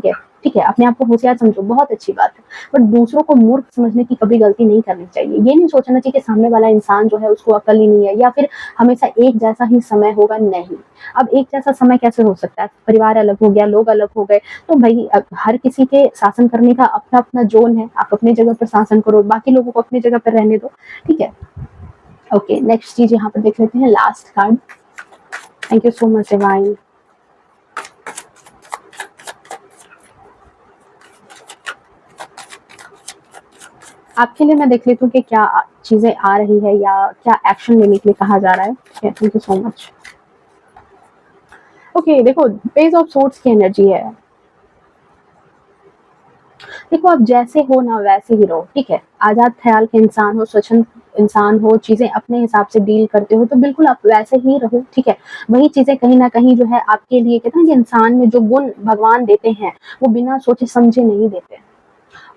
ठीक है, अपने आप को होशियार समझो, बहुत अच्छी बात है, बट दूसरों को मूर्ख समझने की कभी गलती नहीं करनी चाहिए। ये नहीं सोचना चाहिए कि सामने वाला इंसान जो है उसको अकल ही नहीं है, या फिर हमेशा एक जैसा ही समय होगा, नहीं। अब एक जैसा समय कैसे हो सकता है? परिवार अलग हो गया, लोग अलग हो गए, तो भई हर किसी के शासन करने का अपना-अपना ज़ोन है, आप अपनी जगह पर शासन करो, बाकी लोगों को अपनी जगह पर रहने दो, ठीक है? ओके, नेक्स्ट चीज़ यहाँ पर देख लेते हैं, last card. Thank you so much divine. आपके लिए मैं देख लेती हूँ कि क्या चीज़ें आ रही है या क्या एक्शन लेने के लिए कहा जा रहा है। Thank you so much. Okay, देखो पेज ऑफ सोर्ड्स की एनर्जी है। देखो आप जैसे हो ना वैसे ही रहो, ठीक है, आजाद ख्याल के इंसान हो, स्वच्छंद इंसान हो, चीजें अपने हिसाब से डील करते हो, तो बिल्कुल आप वैसे ही रहो, ठीक है। वही चीजें कहीं ना कहीं जो है आपके लिए, कहते हैं कि इंसान में जो गुण भगवान देते हैं वो बिना सोचे समझे नहीं देते,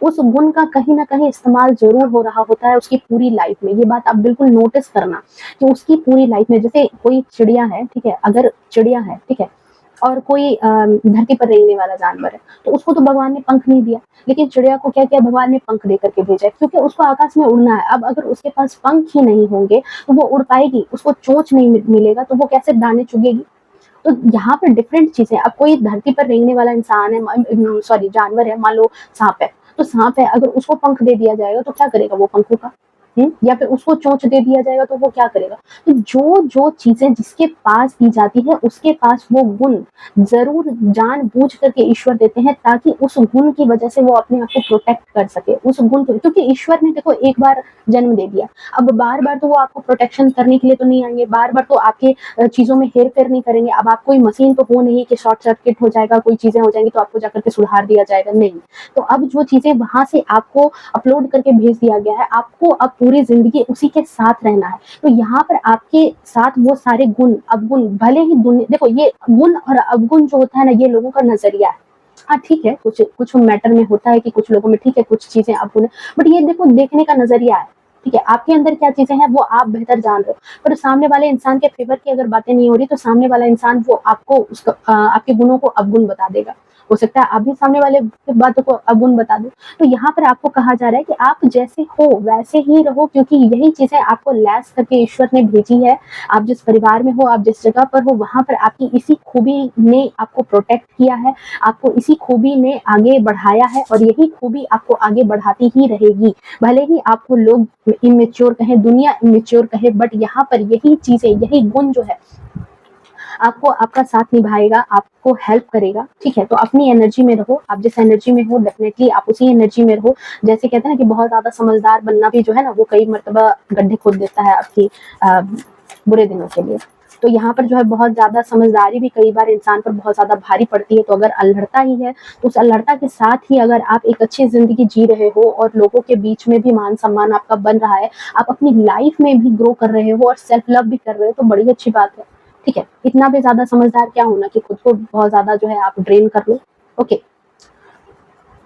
उस गुण का कहीं न कहीं इस्तेमाल ज़रूर हो रहा होता है उसकी पूरी लाइफ में। ये बात आप बिल्कुल नोटिस करना कि उसकी पूरी लाइफ में, जैसे कोई चिड़िया है, ठीक है? अगर चिड़िया है, ठीक है? और कोई धरती पर रेंगने वाला जानवर है, तो उसको तो भगवान ने पंख नहीं दिया, लेकिन चिड़िया को क्या किया, भगवान ने पंख दे कर के भेजा है, क्योंकि उसको आकाश में उड़ना है। अब अगर उसके पास पंख ही नहीं होंगे, तो वो उड़ पाएगी? उसको चोंच नहीं मिलेगा, तो वो कैसे दाने चुगेगी? तो यहाँ पर डिफरेंट चीज़ें, अब कोई धरती पर रेंगने वाला इंसान है, सॉरी जानवर है, मान लो साँप है, तो साँप है, अगर उसको पंख दे दिया जाएगा तो क्या करेगा वो पंखों का? या फिर उसको चोंच दे दिया जाएगा तो वो क्या करेगा? तो जो चीज़ें जिसके पास दी जाती है उसके पास वो गुण ज़रूर जानबूझ करके ईश्वर देते हैं, ताकि उस गुण की वजह से वो अपने आप को प्रोटेक्ट कर सके। उस गुण को, क्योंकि ईश्वर ने देखो एक बार जन्म दे दिया, अब बार-बार तो वो आपको प्रोटेक्शन करने के लिए तो नहीं आएँगे, बार-बार तो आपके चीज़ों में हेर-फेर नहीं करेंगे। अब आप कोई मशीन तो हो नहीं कि शॉर्ट सर्किट हो जाएगा, कोई चीज़ें हो जाएँगी तो आपको जाकर के सुधार दिया जाएगा, नहीं। तो अब जो चीज़ें वहाँ से आपको अपलोड करके भेज दिया गया है, आपको अब पूरी ज़िंदगी उसी के साथ रहना है। तो यहाँ पर आपके साथ वो सारे गुण, अवगुण, भले ही देखो ये गुण और अवगुण जो होता है ना, ये लोगों का नज़रिया है। हाँ, ठीक है, कुछ कुछ मैटर में होता है कि कुछ लोगों में ठीक है, कुछ चीज़ें आप बोले, बट ये देखो देखने का नज़रिया है, ठीक है? आपके अंदर क्या चीज़ें हैं वो आप बेहतर जान रहे हो, पर सामने वाले इंसान के फ़ेवर की अगर बातें नहीं हो रही तो सामने वाला इंसान वो आपको उसका आपके गुणों को अवगुण बता देगा। हो सकता है आप भी सामने वाले की बातों को अवगुण बता दो। तो यहाँ पर आपको कहा जा रहा है कि आप जैसे हो वैसे ही रहो, क्योंकि यही चीज़ें आपको लैस करके ईश्वर ने भेजी है। आप जिस परिवार में हो, आप जिस जगह पर हो, वहाँ पर आपकी इसी खूबी ने आपको प्रोटेक्ट किया है, आपको इसी खूबी ने आगे बढ़ाया है और यही खूबी आपको आगे बढ़ाती ही रहेगी। भले ही आपको लोग इमेच्योर कहें, दुनिया इमेच्योर कहे, बट यहाँ पर यही चीज़ें, यही गुण जो है आपको आपका साथ निभाएगा, आपको हेल्प करेगा, ठीक है? तो अपनी एनर्जी में रहो, आप जिस एनर्जी में हो डेफिनेटली आप उसी एनर्जी में रहो। जैसे कहते हैं ना कि बहुत ज़्यादा समझदार बनना भी जो है ना वो कई मर्तबा गड्ढे खोद देता है आपकी बुरे दिनों के लिए। तो यहाँ पर जो है बहुत ज़्यादा समझदारी भी कई बार इंसान पर बहुत ज़्यादा भारी पड़ती है, तो अगर अल्हड़ता ही है, तो उस अल्हड़ता के साथ ही अगर आप एक अच्छी ज़िंदगी जी रहे हो और लोगों के बीच में भी मान-सम्मान आपका बन रहा है, आप अपनी लाइफ़ में भी ग्रो कर रहे हो और सेल्फ लव भी कर रहे हो, तो बड़ी अच्छी बात है। ठीक है? इतना भी ज़्यादा समझदार क्या होना कि खुद को बहुत ज़्यादा जो है आप ड्रेन कर लो। ओके।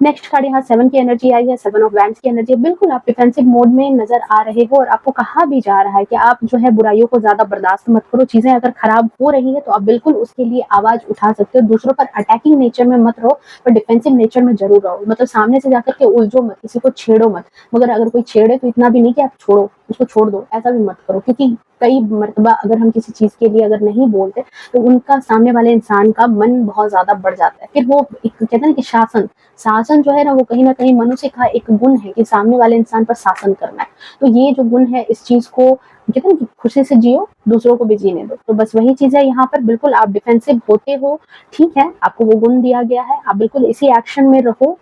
नेक्स्ट कार्ड यहाँ 7 की एनर्जी आई है, 7 ऑफ वैंड्स की एनर्जी। बिल्कुल आप डिफेंसिव मोड में नज़र आ रहे हो और आपको कहा भी जा रहा है कि आप जो है बुराइयों को ज़्यादा बर्दाश्त मत करो। चीज़ें अगर खराब हो रही है तो आप बिल्कुल उसके लिए आवाज़ उठा सकते हो। दूसरों पर अटैकिंग नेचर में मत रहो, पर डिफेंसिव नेचर में ज़रूर रहो। मतलब सामने से जाकर के उलझो मत, किसी को छेड़ो मत। मगर अगर कोई छेड़े तो इतना भी नहीं कि आप छोड़ो, उसको छोड़ दो, ऐसा भी मत करो, क्योंकि कई मर्तबा अगर हम किसी चीज़ के लिए अगर नहीं बोलते तो उनका सामने वाले इंसान का मन बहुत ज़्यादा बढ़ जाता है। फिर वो एक कहते हैं ना कि शासन जो है ना वो कहीं न कहीं मनुष्य का एक गुण है कि सामने वाले इंसान पर शासन करना है। तो ये जो गुण है इस चीज़ को कहते हैं ना कि खुशी से जियो, दूसरों को भी जीने दो। तो बस वही चीज़ है यहाँ पर। बिल्कुल आप डिफेंसिव होते हो, ठीक है, आपको वो गुण दिया गया है, आप बिल्कुल इसी एक्शन में रहो।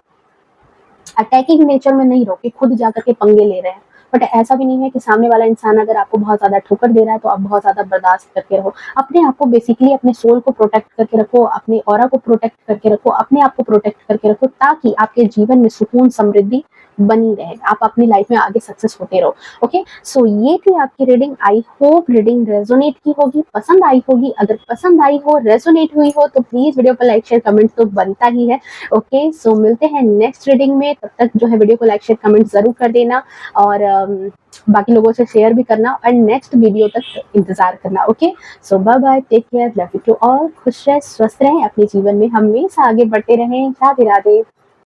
अटैकिंग नेचर में नहीं रहो कि खुद जाकर के पंगे ले रहे हैं, बट ऐसा भी नहीं है कि सामने वाला इंसान अगर आपको बहुत ज़्यादा ठोकर दे रहा है तो आप बहुत ज़्यादा बर्दाश्त करके रहो। अपने आप को बेसिकली अपने सोल को प्रोटेक्ट करके रखो, अपने ऑरा को प्रोटेक्ट करके रखो, अपने आप को प्रोटेक्ट करके रखो, ताकि आपके जीवन में सुकून समृद्धि बनी रहे, आप अपनी लाइफ में आगे सक्सेस होते रहो। ओके, सो ये थी आपकी reading. I hope reading resonate की होगी, पसंद आई होगी। अगर पसंद आई हो, रेजोनेट हुई हो, तो प्लीज वीडियो को लाइक शेयर कमेंट तो बनता ही है। ओके, सो मिलते हैं नेक्स्ट रीडिंग में। तब तक जो है वीडियो को लाइक शेयर कमेंट जरूर कर देना और बाकी लोगों से शेयर भी करना और नेक्स्ट वीडियो तक इंतजार करना। Okay, so bye bye, take care, love you to all. खुश रहे, स्वस्थ रहें, अपने जीवन में हमेशा आगे बढ़ते रहें। राधे राधे।